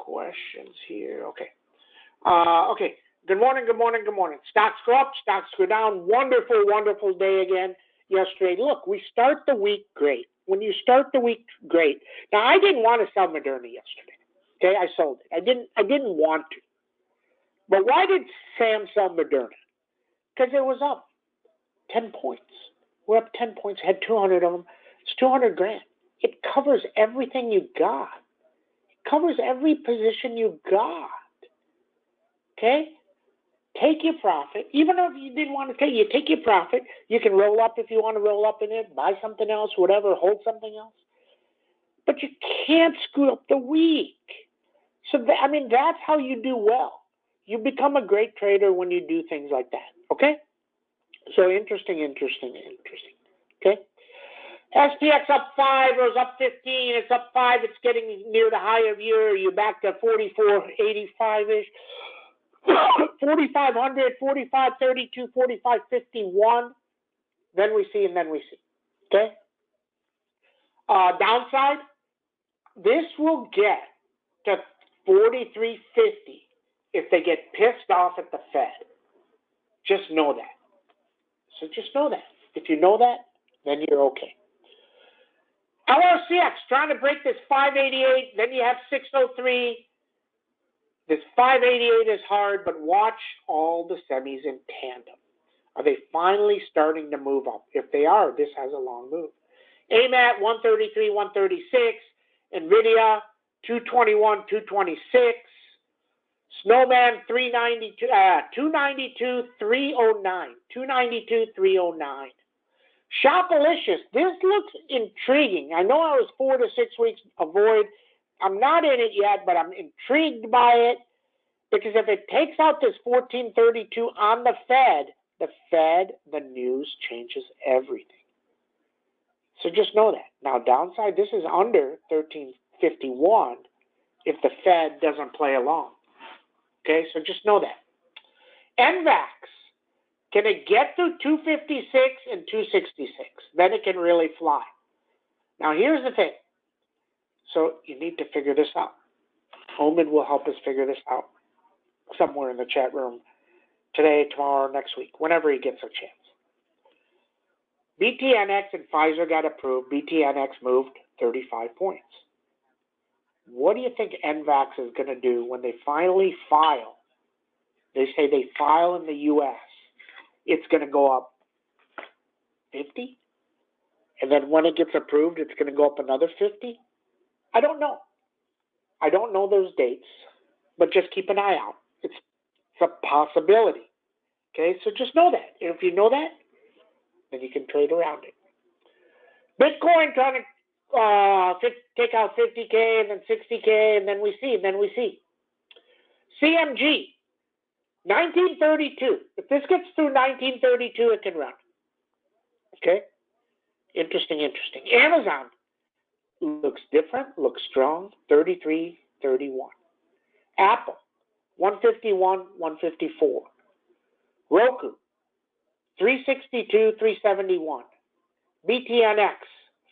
questions here. Okay. Okay. Good morning, good morning, good morning. Stocks go up, stocks go down. Wonderful, wonderful day again yesterday. Look, we start the week great. When you start the week great. Now, I didn't want to sell Moderna yesterday. Okay, I sold it. I didn't want to. But why did Sam sell Moderna? Because it was up 10 points. We're up 10 points, had 200 of them. It's 200 grand. It covers everything you got. It covers every position you got. Okay? Take your profit. Even if you didn't want to take, you take your profit. You can roll up if you want to roll up in it, buy something else, whatever, hold something else. But you can't screw up the week. So, that's how you do well. You become a great trader when you do things like that. Okay? So interesting. Okay? SPX up 5, rose up 15, it's up 5, it's getting near the high of year, you're back to 44.85-ish, 4,500, 45.32, 45.51, then we see, okay? Downside, this will get to 43.50 if they get pissed off at the Fed. Just know that. So just know that. If you know that, then you're okay. LRCX trying to break this 588, then you have 603. This 588 is hard, but watch all the semis in tandem. Are they finally starting to move up? If they are, this has a long move. AMAT 133, 136. NVIDIA 221, 226. Snowman 392, 292, 309. 292, 309. Shopalicious, this looks intriguing. I know I was 4 to 6 weeks avoid. I'm not in it yet, but I'm intrigued by it because if it takes out this 1432 on the Fed, the news changes everything. So just know that. Now, downside, this is under 1351 if the Fed doesn't play along. Okay, so just know that. NVAX. Can it get through 256 and 266? Then it can really fly. Now, here's the thing. So you need to figure this out. Omen will help us figure this out somewhere in the chat room today, tomorrow, next week, whenever he gets a chance. BTNX and Pfizer got approved. BTNX moved 35 points. What do you think NVAX is going to do when they finally file? They say they file in the U.S. It's going to go up 50? And then when it gets approved, it's going to go up another 50? I don't know. I don't know those dates, but just keep an eye out. It's a possibility. Okay, so just know that. And if you know that, then you can trade around it. Bitcoin trying to take out 50K and then 60K, and then we see. CMG. 1932. If this gets through 1932, it can run. Okay? Interesting. Amazon looks different, looks strong, 33.31. Apple, 151, 154. Roku, 362, 371. BTNX,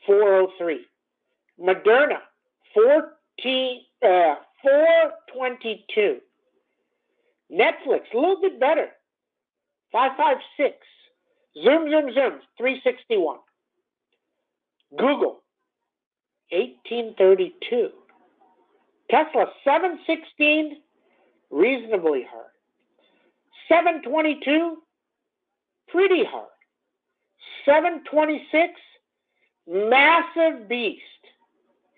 403. Moderna, 422. Netflix, a little bit better, 556. Zoom, 361. Google, 1832. Tesla, 716, reasonably hard. 722, pretty hard. 726, massive beast,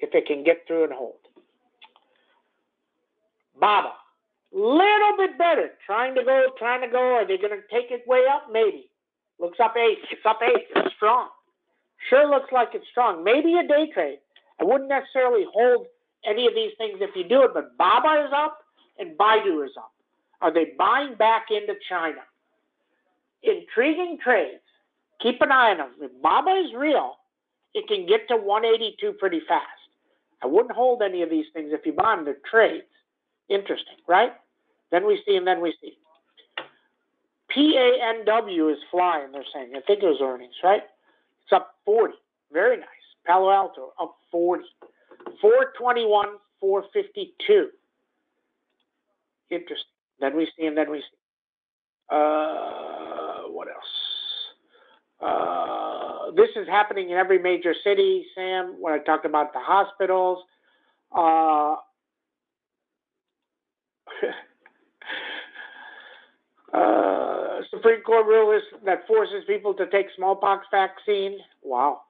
if it can get through and hold. Baba, little bit better, trying to go. Are they going to take it way up? Maybe. Looks up 8. It's up 8. It's strong. Sure looks like it's strong. Maybe a day trade. I wouldn't necessarily hold any of these things if you do it, but Baba is up and Baidu is up. Are they buying back into China? Intriguing trades. Keep an eye on them. If Baba is real, it can get to 182 pretty fast. I wouldn't hold any of these things if you buy them. They're trades. Interesting, right? Then we see. PANW is flying, they're saying. I think it was earnings, right? It's up 40. Very nice. Palo Alto up 40. 421, 452. Interesting. Then we see, and then we see. What else? This is happening in every major city, Sam, when I talked about the hospitals. Supreme Court rule that forces people to take smallpox vaccine. Wow.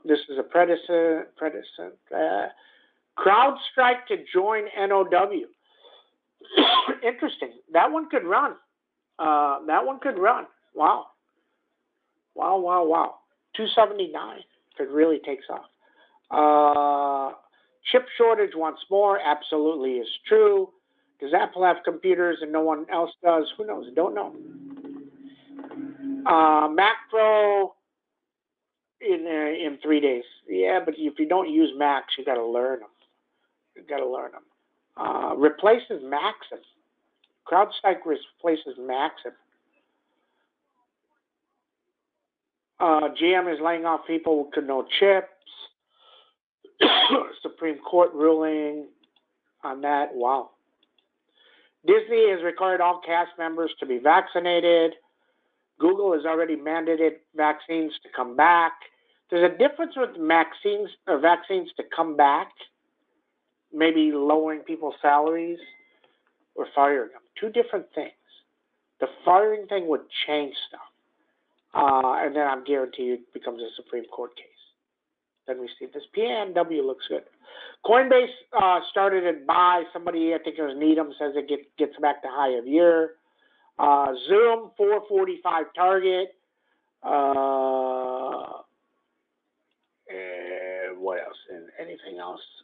This is a precedent. Crowd strike to join NOW. Interesting. That one could run. Wow. Wow. 279 if it really takes off. Chip shortage once more. Absolutely is true. Does Apple have computers and no one else does? Who knows? Don't know. Mac Pro in 3 days. Yeah, but if you don't use Macs, you got to learn them. Replaces Maxim. CrowdStrike replaces Maxim. GM is laying off people with no chips. Supreme Court ruling on that. Wow. Disney has required all cast members to be vaccinated. Google has already mandated vaccines to come back. There's a difference with vaccines to come back, maybe lowering people's salaries or firing them. Two different things. The firing thing would change stuff. And then I'm guaranteed it becomes a Supreme Court case. Then we see this. PNW looks good. Coinbase started at buy. Somebody, I think it was Needham, says it gets back to high of year. Zoom, 445 target. What else? Anything else?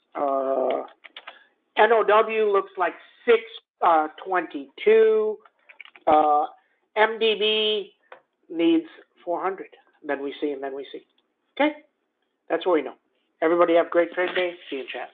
NOW looks like 622. MDB needs 400. Then we see. Okay? That's what we know. Everybody have a great trade day. See you in chat.